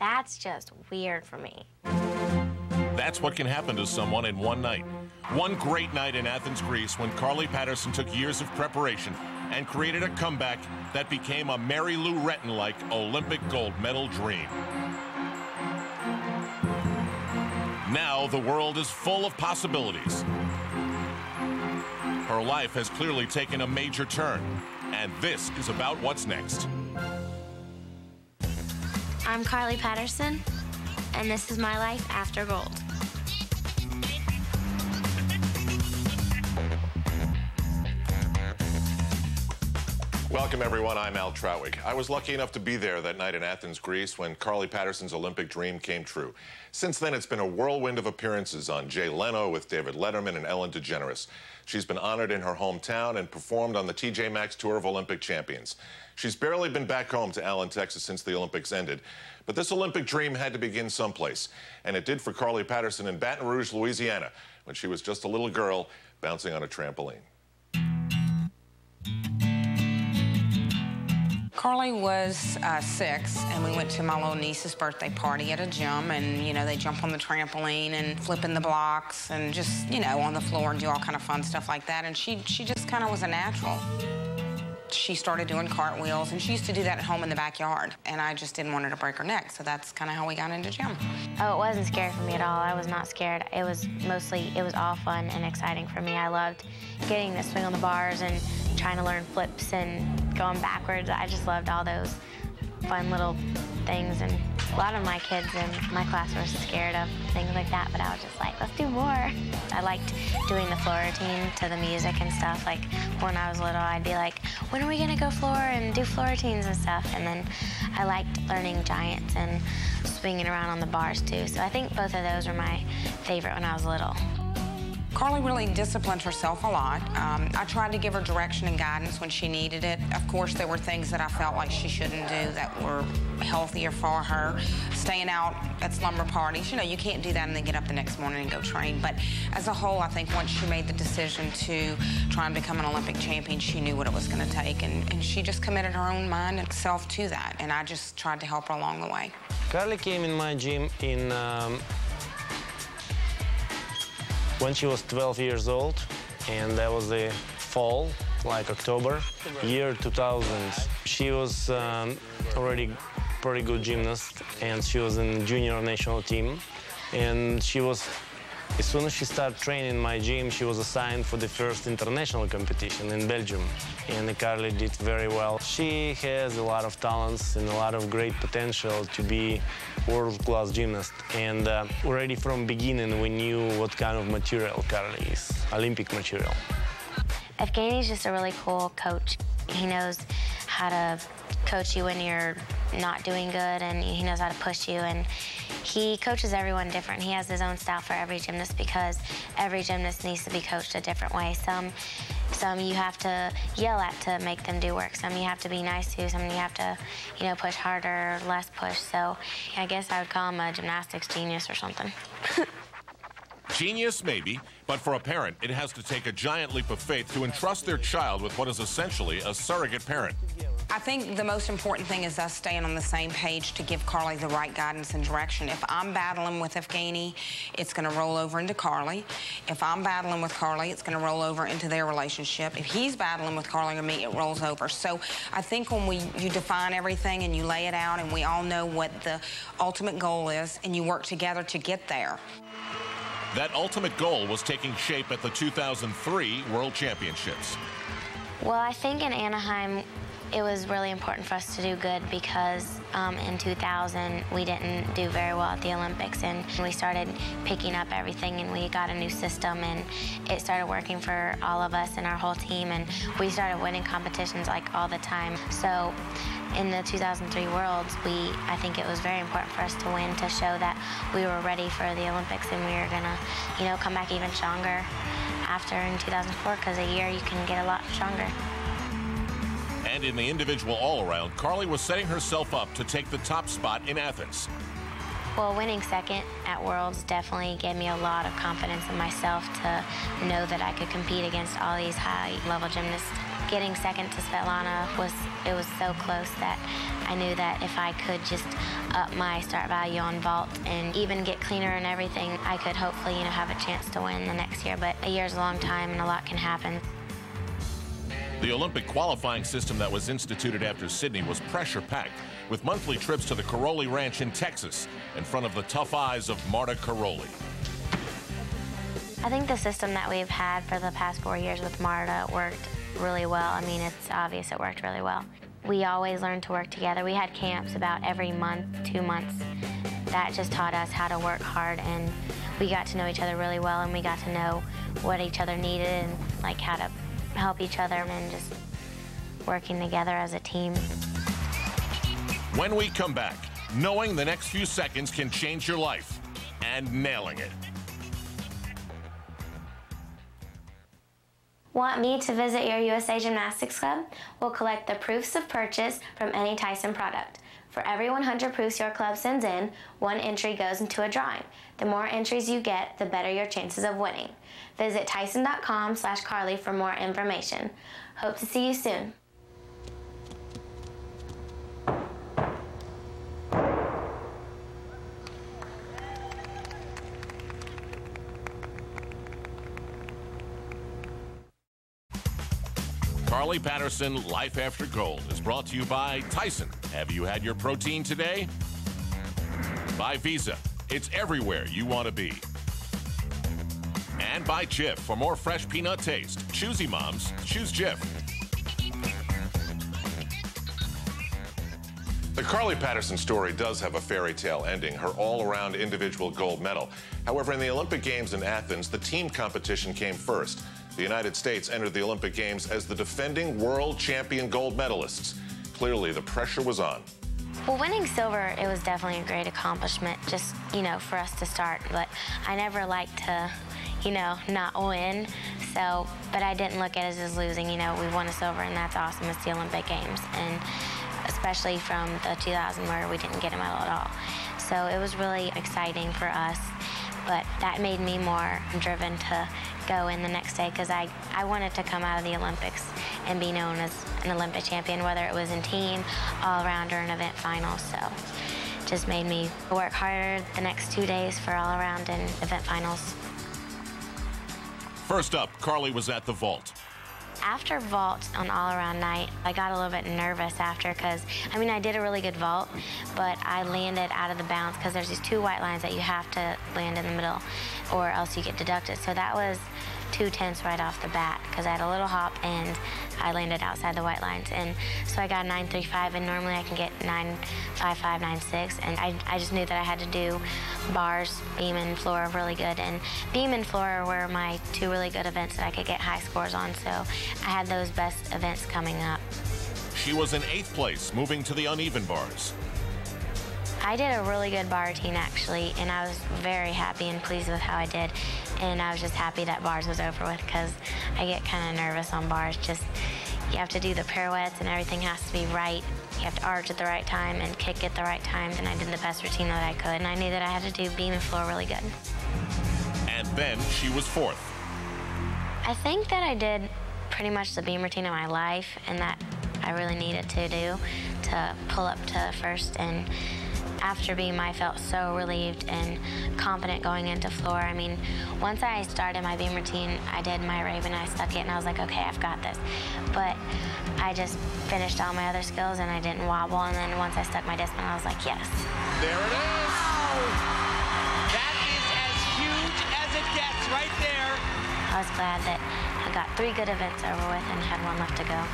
That's just weird for me. That's what can happen to someone in one night. One great night in Athens, Greece, when Carly Patterson took years of preparation and created a comeback that became a Mary Lou Retton-like Olympic gold medal dream. Now the world is full of possibilities. Her life has clearly taken a major turn, and this is about what's next. I'm Carly Patterson, and this is my life after gold. Welcome, everyone. I'm Al Trautwig. I was lucky enough to be there that night in Athens, Greece, when Carly Patterson's Olympic dream came true. Since then, it's been a whirlwind of appearances on Jay Leno with David Letterman and Ellen DeGeneres. She's been honored in her hometown and performed on the TJ Maxx Tour of Olympic Champions. She's barely been back home to Allen, Texas since the Olympics ended. But this Olympic dream had to begin someplace. And it did for Carly Patterson in Baton Rouge, Louisiana, when she was just a little girl bouncing on a trampoline. Carly was 6, and we went to my little niece's birthday party at a gym, and, you know, they jump on the trampoline and flip in the blocks and just, you know, on the floor and do all kind of fun stuff like that, and she just kind of was a natural. She started doing cartwheels, and she used to do that at home in the backyard, and I just didn't want her to break her neck, so that's kind of how we got into gym. Oh, it wasn't scary for me at all. I was not scared. It was all fun and exciting for me. I loved getting to swing on the bars and trying to learn flips and going backwards. I just loved all those fun little things, and a lot of my kids in my class were scared of things like that, but I was just like, let's do more. I liked doing the floor routine to the music and stuff. Like, when I was little, I'd be like, when are we gonna go floor and do floor routines and stuff? And then I liked learning giants and swinging around on the bars too. So I think both of those were my favorite when I was little. Carly really disciplined herself a lot. I tried to give her direction and guidance when she needed it. Of course, there were things that I felt like she shouldn't do that were healthier for her. Staying out at slumber parties, you know, you can't do that and then get up the next morning and go train. But as a whole, I think once she made the decision to try and become an Olympic champion, she knew what it was going to take, and she just committed her own mind and self to that, and I just tried to help her along the way. Carly came in my gym in when she was 12 years old, and that was the fall, like October, year 2000. She was already pretty good gymnast, and she was in the junior national team. And she was, as soon as she started training in my gym, she was assigned for the first international competition in Belgium. And Carly did very well. She has a lot of talents and a lot of great potential to be world-class gymnast. And already from beginning, we knew what kind of material Carly is, Olympic material. Evgeny's just a really cool coach. He knows how to coach you when you're not doing good, and he knows how to push you, and he coaches everyone different. He has his own style for every gymnast because every gymnast needs to be coached a different way. Some you have to yell at to make them do work. Some you have to be nice to. Some you have to, you know, push harder, less push. So I guess I would call him a gymnastics genius or something. Genius, maybe, but for a parent, it has to take a giant leap of faith to entrust their child with what is essentially a surrogate parent. I think the most important thing is us staying on the same page to give Carly the right guidance and direction. If I'm battling with Evgeny, it's going to roll over into Carly. If I'm battling with Carly, it's going to roll over into their relationship. If he's battling with Carly or me, it rolls over. So I think when you define everything and you lay it out and we all know what the ultimate goal is and you work together to get there. That ultimate goal was taking shape at the 2003 World Championships. Well, I think in Anaheim, it was really important for us to do good because in 2000, we didn't do very well at the Olympics, and we started picking up everything, and we got a new system, and it started working for all of us and our whole team, and we started winning competitions like all the time. So in the 2003 Worlds, I think it was very important for us to win to show that we were ready for the Olympics, and we were gonna, you know, come back even stronger after in 2004, because a year you can get a lot stronger. And in the individual all-around, Carly was setting herself up to take the top spot in Athens. Well, winning second at Worlds definitely gave me a lot of confidence in myself to know that I could compete against all these high-level gymnasts. getting second to Svetlana was so close that I knew that if I could just up my start value on vault and even get cleaner and everything, I could hopefully, have a chance to win the next year. But a year's a long time and a lot can happen. The Olympic qualifying system that was instituted after Sydney was pressure-packed, with monthly trips to the Caroli Ranch in Texas in front of the tough eyes of Marta Caroli. I think the system that we've had for the past 4 years with Marta worked really well. I mean, it's obvious it worked really well. We always learned to work together. We had camps about every month, 2 months. That just taught us how to work hard, and we got to know each other really well, and we got to know what each other needed and like how to help each other and just working together as a team. When we come back, knowing the next few seconds can change your life and nailing it. Want me to visit your USA Gymnastics Club? We'll collect the proofs of purchase from any Tyson product. For every 100 proofs your club sends in, 1 entry goes into a drawing. The more entries you get, the better your chances of winning. Visit Tyson.com/Carly for more information. Hope to see you soon. Carly Patterson, Life After Gold, is brought to you by Tyson. Have you had your protein today? By Visa. It's everywhere you want to be. And by Jif. For more fresh peanut taste, choosy moms, choose Jif. The Carly Patterson story does have a fairy tale ending, her all-around individual gold medal. However, in the Olympic Games in Athens, the team competition came first. The United States entered the Olympic Games as the defending world champion gold medalists. Clearly, the pressure was on. Well, winning silver, it was definitely a great accomplishment, just, for us to start. But I never liked to, not win. So, but I didn't look at it as losing. We won a silver, and that's awesome. It's the Olympic Games, and especially from the 2000 where we didn't get a medal at all. So it was really exciting for us, but that made me more driven to go in the next day because I wanted to come out of the Olympics and be known as an Olympic champion, whether it was in team, all-around, or an event final. So it just made me work harder the next 2 days for all-around and event finals. First up, Carly was at the vault. After vault on all-around night, I got a little bit nervous after because, I did a really good vault, but I landed out of the bounds because there's these 2 white lines that you have to land in the middle or else you get deducted. So that was 2 tenths right off the bat because I had a little hop and I landed outside the white lines. And so I got 9.35, and normally I can get 9.55, 9.6. And I just knew that I had to do bars, beam, and floor really good. And beam and floor were my 2 really good events that I could get high scores on. So I had those best events coming up. She was in 8th place, moving to the uneven bars. I did a really good bar routine, actually, and I was very happy and pleased with how I did. And I was just happy that bars was over with because I get kind of nervous on bars. Just, you have to do the pirouettes and everything has to be right. You have to arch at the right time and kick at the right time. And I did the best routine that I could. And I knew that I had to do beam and floor really good. And then she was 4th. I think that I did pretty much the beam routine of my life, and that I really needed to do to pull up to first. And after beam, I felt so relieved and confident going into floor. Once I started my beam routine, I did my Raven, I stuck it, and I was like, okay, I've got this. But I just finished all my other skills, and I didn't wobble, and then once I stuck my discipline, I was like, yes. There it is! Wow! That is as huge as it gets right there. I was glad that I got 3 good events over with and had 1 left to go.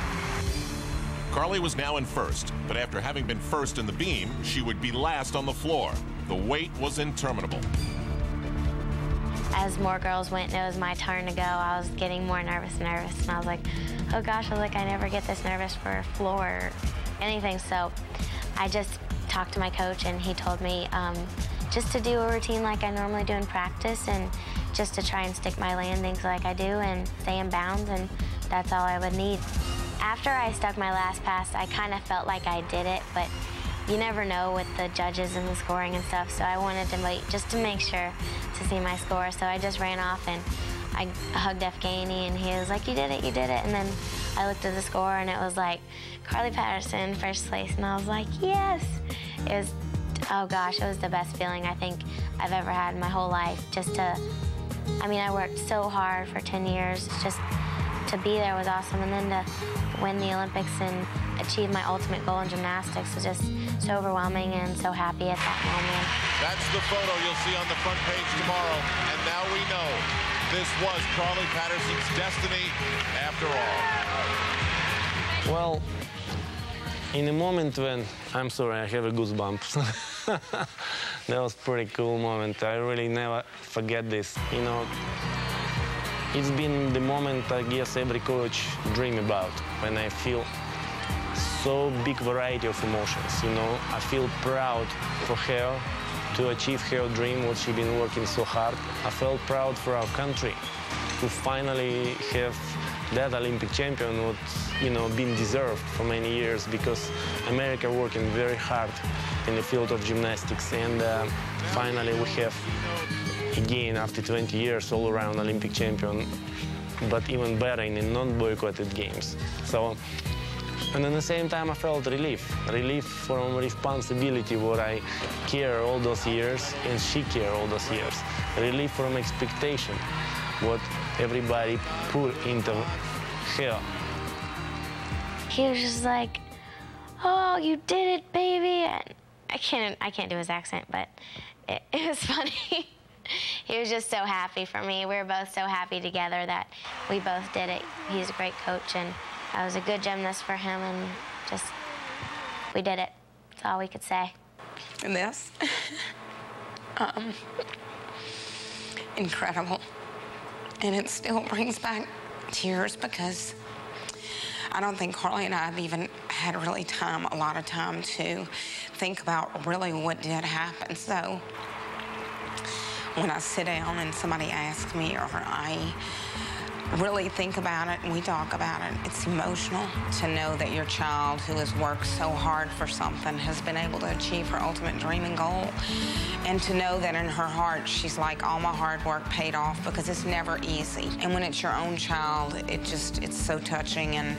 Carly was now in 1st, but after having been 1st in the beam, she would be last on the floor. The wait was interminable. As more girls went and it was my turn to go, I was getting more nervous, and I was like, oh gosh, I never get this nervous for a floor or anything. So I just talked to my coach, and he told me just to do a routine like I normally do in practice, and just to try and stick my landings like I do and stay in bounds, and that's all I would need. After I stuck my last pass, I kind of felt like I did it, but you never know with the judges and the scoring and stuff, so I wanted to wait just to make sure to see my score. So I just ran off, and I hugged Afghani, and he was like, you did it, you did it. And then I looked at the score, and it was like, Carly Patterson, first place. And I was like, yes. It was, oh gosh, it was the best feeling I think I've ever had in my whole life. Just to, I mean, I worked so hard for 10 years. Just to be there was awesome. And then to win the Olympics and achieve my ultimate goal in gymnastics was just so overwhelming, and so happy at that moment. That's the photo you'll see on the front page tomorrow. And now we know this was Carly Patterson's destiny after all. Well, in a moment when, I'm sorry, I have a goosebumps. That was a pretty cool moment. I really never forget this. You know, it's been the moment I guess every coach dream about, when I feel so big variety of emotions. You know, I feel proud for her to achieve her dream, what she's been working so hard. I felt proud for our country to finally have that Olympic champion, what, you know, been deserved for many years, because America working very hard in the field of gymnastics, and finally we have again after 20 years all-around Olympic champion, but even better in the non-boycotted games. So, and at the same time I felt relief from responsibility, what I care all those years and she care all those years. Relief from expectation, what everybody put into her. He was just like, oh, you did it, baby. And I can't do his accent, but it was funny. He was just so happy for me. We were both so happy together that we both did it. He's a great coach, and I was a good gymnast for him, and just, we did it. That's all we could say. And this, incredible. And it still brings back tears, because I don't think Carly and I have even had really a lot of time to think about really what did happen. So when I sit down and somebody asks me, or I really think about it and we talk about it, it's emotional to know that your child, who has worked so hard for something, has been able to achieve her ultimate dream and goal. And to know that in her heart, she's like, all my hard work paid off, because it's never easy. And when it's your own child, it's so touching, and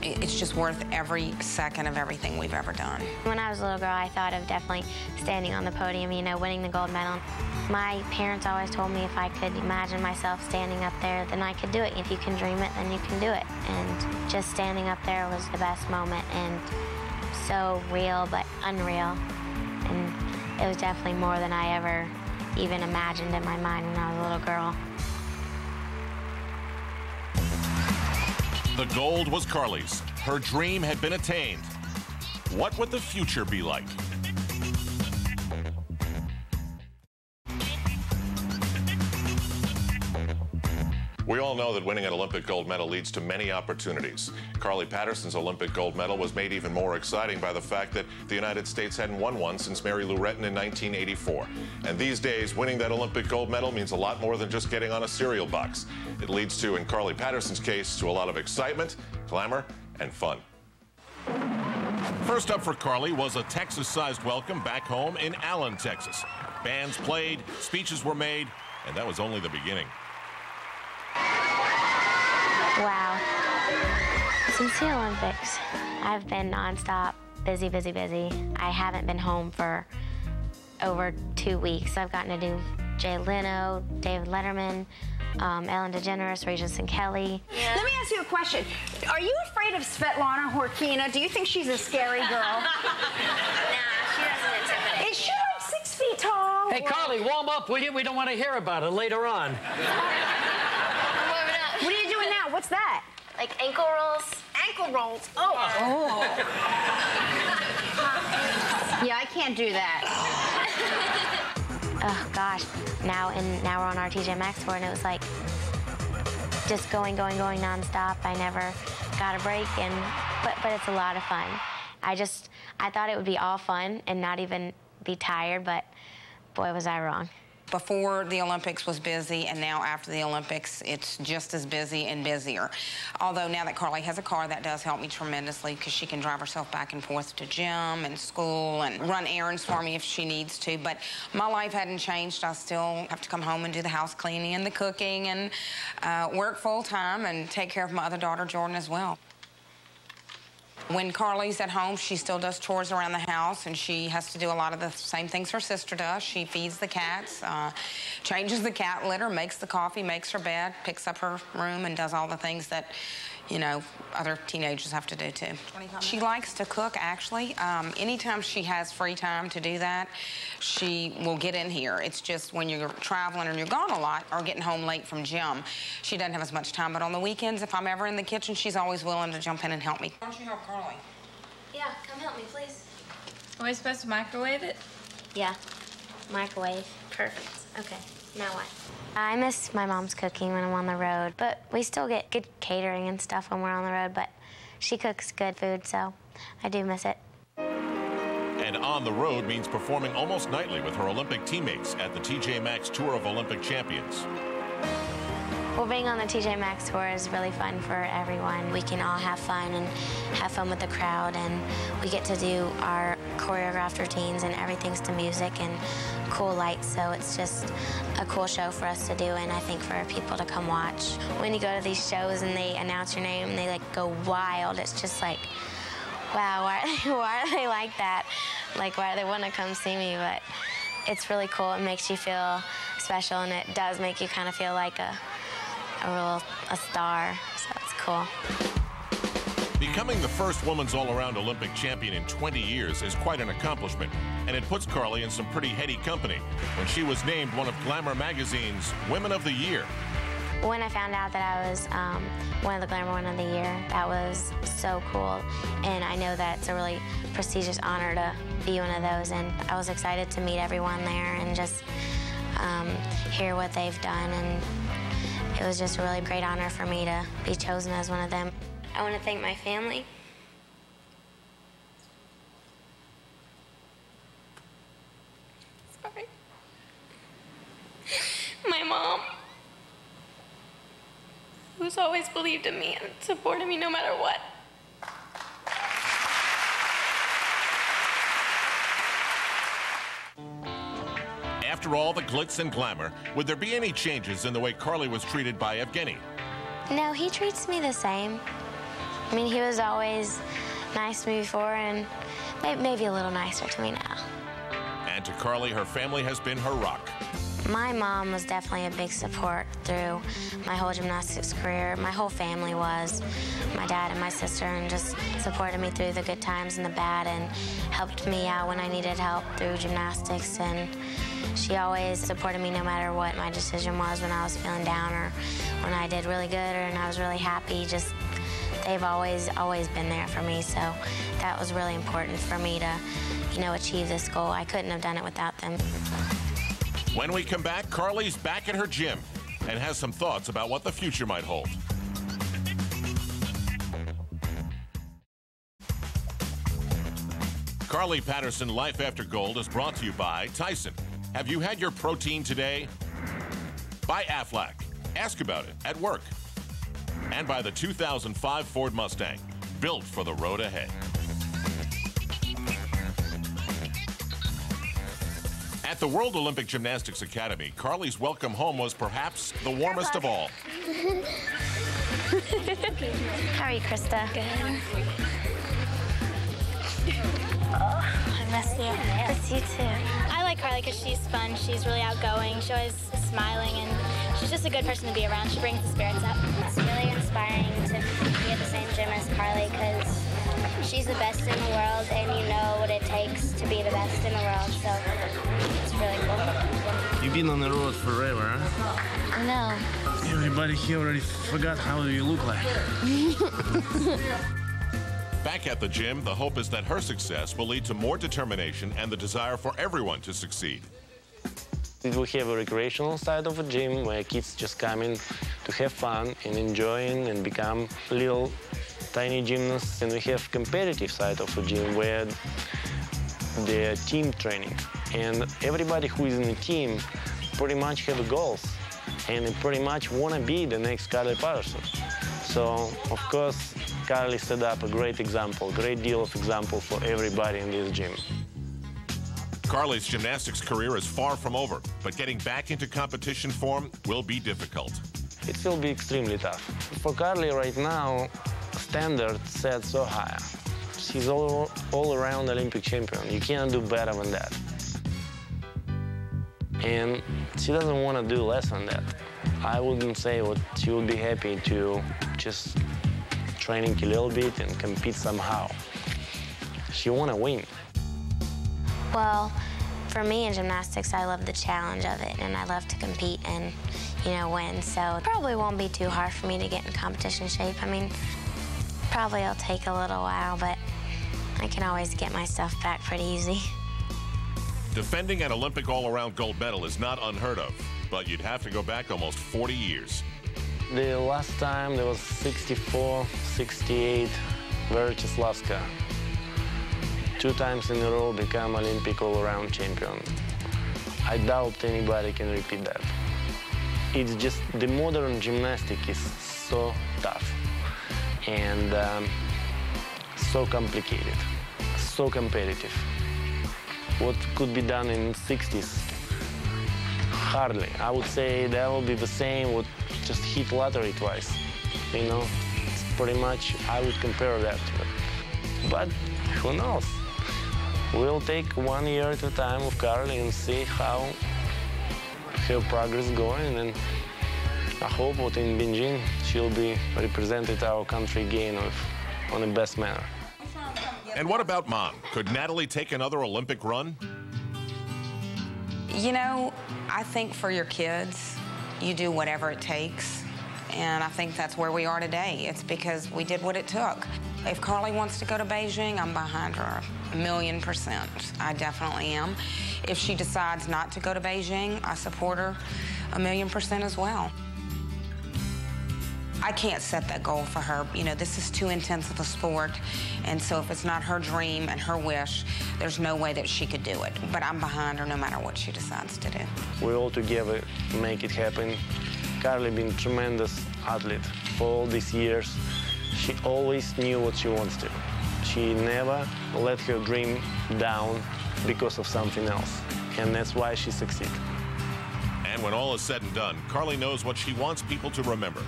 it's just worth every second of everything we've ever done. When I was a little girl, I thought of definitely standing on the podium, you know, winning the gold medal. My parents always told me if I could imagine myself standing up there, then I could do it. If you can dream it, then you can do it. And just standing up there was the best moment, and so real but unreal. And it was definitely more than I ever even imagined in my mind when I was a little girl. The gold was Carly's. Her dream had been attained. What would the future be like? We all know that winning an Olympic gold medal leads to many opportunities. Carly Patterson's Olympic gold medal was made even more exciting by the fact that the United States hadn't won one since Mary Lou Retton in 1984. And these days, winning that Olympic gold medal means a lot more than just getting on a cereal box. It leads to, in Carly Patterson's case, to a lot of excitement, glamour, and fun. First up for Carly was a Texas-sized welcome back home in Allen, Texas. Bands played, speeches were made, and that was only the beginning. Wow. Since the Olympics, I've been nonstop, busy, busy, busy. I haven't been home for over 2 weeks. I've gotten to do Jay Leno, David Letterman, Ellen DeGeneres, Regis and Kelly. Yeah. Let me ask you a question. Are you afraid of Svetlana Horkina? Do you think she's a scary girl? Nah, she doesn't intimidate. Is she like 6 feet tall? Hey, Carly, warm up, will you? We don't want to hear about it later on. What are you doing now? What's that? Like ankle rolls. Ankle rolls. Oh. Yeah, I can't do that. Oh gosh, now we're on our TJ Maxx tour, and it was like just going nonstop. I never got a break, but it's a lot of fun. I thought it would be all fun and not even be tired, but boy was I wrong. Before the Olympics was busy, and now after the Olympics, it's just as busy and busier. Although now that Carly has a car, that does help me tremendously because she can drive herself back and forth to gym and school and run errands for me if she needs to. But my life hadn't changed. I still have to come home and do the house cleaning and the cooking and work full-time and take care of my other daughter, Jordan, as well. When Carly's at home, she still does chores around the house, and she has to do a lot of the same things her sister does. She feeds the cats, changes the cat litter, makes the coffee, makes her bed, picks up her room, and does all the things that, you know, other teenagers have to do too. She likes to cook, actually. Anytime she has free time to do that, she will get in here. It's just when you're traveling and you're gone a lot or getting home late from gym, she doesn't have as much time. But on the weekends, if I'm ever in the kitchen, she's always willing to jump in and help me. Why don't you help Carly? Yeah, come help me, please. Are we supposed to microwave it? Yeah, microwave. Perfect. Okay, now what? I miss my mom's cooking when I'm on the road, but we still get good catering and stuff when we're on the road, but she cooks good food, so I do miss it. And on the road means performing almost nightly with her Olympic teammates at the TJ Maxx Tour of Olympic Champions. Well, being on the TJ Maxx Tour is really fun for everyone. We can all have fun and have fun with the crowd, and we get to do our choreographed routines, and everything's to music and cool lights, so it's just a cool show for us to do, and I think for people to come watch. When you go to these shows and they announce your name and they like go wild, it's just like, wow, why are they like that? Like, why do they want to come see me? But it's really cool. It makes you feel special, and it does make you kind of feel like a star, so it's cool. Becoming the first women's all-around Olympic champion in 20 years is quite an accomplishment, and it puts Carly in some pretty heady company when she was named one of Glamour magazine's Women of the Year. When I found out that I was one of the Glamour Women of the Year, that was so cool, and I know that it's a really prestigious honor to be one of those, and I was excited to meet everyone there and just hear what they've done, and it was just a really great honor for me to be chosen as one of them. I want to thank my family. Sorry. My mom, who's always believed in me and supported me no matter what. After all the glitz and glamour, would there be any changes in the way Carly was treated by Evgeny? No, he treats me the same. I mean, he was always nice to me before, and maybe a little nicer to me now. And to Carly, her family has been her rock. My mom was definitely a big support through my whole gymnastics career. My whole family was. My dad and my sister, and just supported me through the good times and the bad, and helped me out when I needed help through gymnastics. And she always supported me no matter what my decision was, when I was feeling down or when I did really good and I was really happy. Just, they've always been there for me. So that was really important for me to, you know, achieve this goal. I couldn't have done it without them. When we come back, Carly's back at her gym and has some thoughts about what the future might hold. Carly Patterson Life After Gold is brought to you by Tyson. Have you had your protein today? By Aflac. Ask about it at work. And by the 2005 Ford Mustang, built for the road ahead. At the World Olympic Gymnastics Academy, Carly's welcome home was perhaps the warmest of all. How are you, Krista? Good. Oh, I miss you. I miss you too. I like Carly because she's fun. She's really outgoing. She's always smiling, and she's just a good person to be around. She brings the spirits up. It's really inspiring to be at the same gym as Carly because she's the best in the world, and you know what it takes to be the best in the world, so it's really cool. You've been on the road forever, huh? I know. Everybody here already forgot how you look like. Back at the gym, the hope is that her success will lead to more determination and the desire for everyone to succeed. We have a recreational side of a gym where kids just come in to have fun and enjoying and become little tiny gymnasts. And we have competitive side of a gym where they're team training. And everybody who is in the team pretty much have goals, and they pretty much want to be the next Carly Patterson. So, of course, Carly set up a great example, great deal of example for everybody in this gym. Carly's gymnastics career is far from over, but getting back into competition form will be difficult. It will be extremely tough. For Carly right now, standard set so high. She's all-around Olympic champion. You can't do better than that. And she doesn't want to do less than that. I wouldn't say what she would be happy to just training a little bit and compete somehow. She want to win. Well, for me in gymnastics, I love the challenge of it, and I love to compete and, win. So it probably won't be too hard for me to get in competition shape. I mean, probably it'll take a little while, but I can always get my stuff back pretty easy. Defending an Olympic all-around gold medal is not unheard of, but you'd have to go back almost 40 years. The last time there was 64, 68, Vercheslavska. 2 times in a row become Olympic all-around champion. I doubt anybody can repeat that. It's just the modern gymnastic is so tough and so complicated, so competitive. What could be done in the 60s? Hardly. I would say that will be the same, would just hit lottery twice. It's pretty much, I would compare that to it. But who knows? We'll take 1 year at a time with Carly and see how her progress going, and I hope that in Beijing she'll be represented our country again on the best manner. And what about Mom? Could Natalie take another Olympic run? I think for your kids, you do whatever it takes. And I think that's where we are today. It's because we did what it took. If Carly wants to go to Beijing, I'm behind her 1,000,000%. I definitely am. If she decides not to go to Beijing, I support her 1,000,000% as well. I can't set that goal for her. This is too intense of a sport, and so if it's not her dream and her wish, there's no way that she could do it. But I'm behind her no matter what she decides to do. We all together make it happen. Carly been a tremendous athlete for all these years. She always knew what she wants to. She never let her dream down because of something else, and that's why she succeeded. And when all is said and done, Carly knows what she wants people to remember.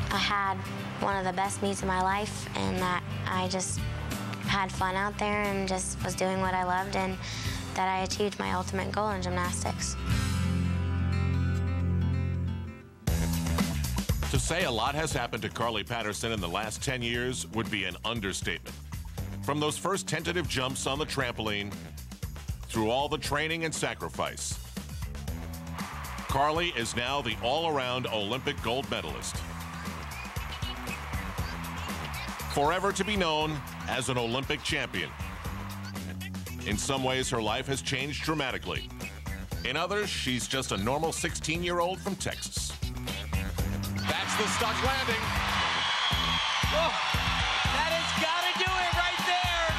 I had one of the best meets of my life, and that I just had fun out there and just was doing what I loved, and that I achieved my ultimate goal in gymnastics. To say a lot has happened to Carly Patterson in the last 10 years would be an understatement. From those first tentative jumps on the trampoline, through all the training and sacrifice, Carly is now the all-around Olympic gold medalist. Forever to be known as an Olympic champion. In some ways, her life has changed dramatically. In others, she's just a normal 16-year-old from Texas. That's the stuck landing. Oh, that has got to do it right there.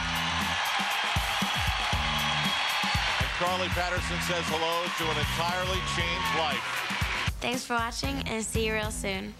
And Carly Patterson says hello to an entirely changed life. Thanks for watching, and see you real soon.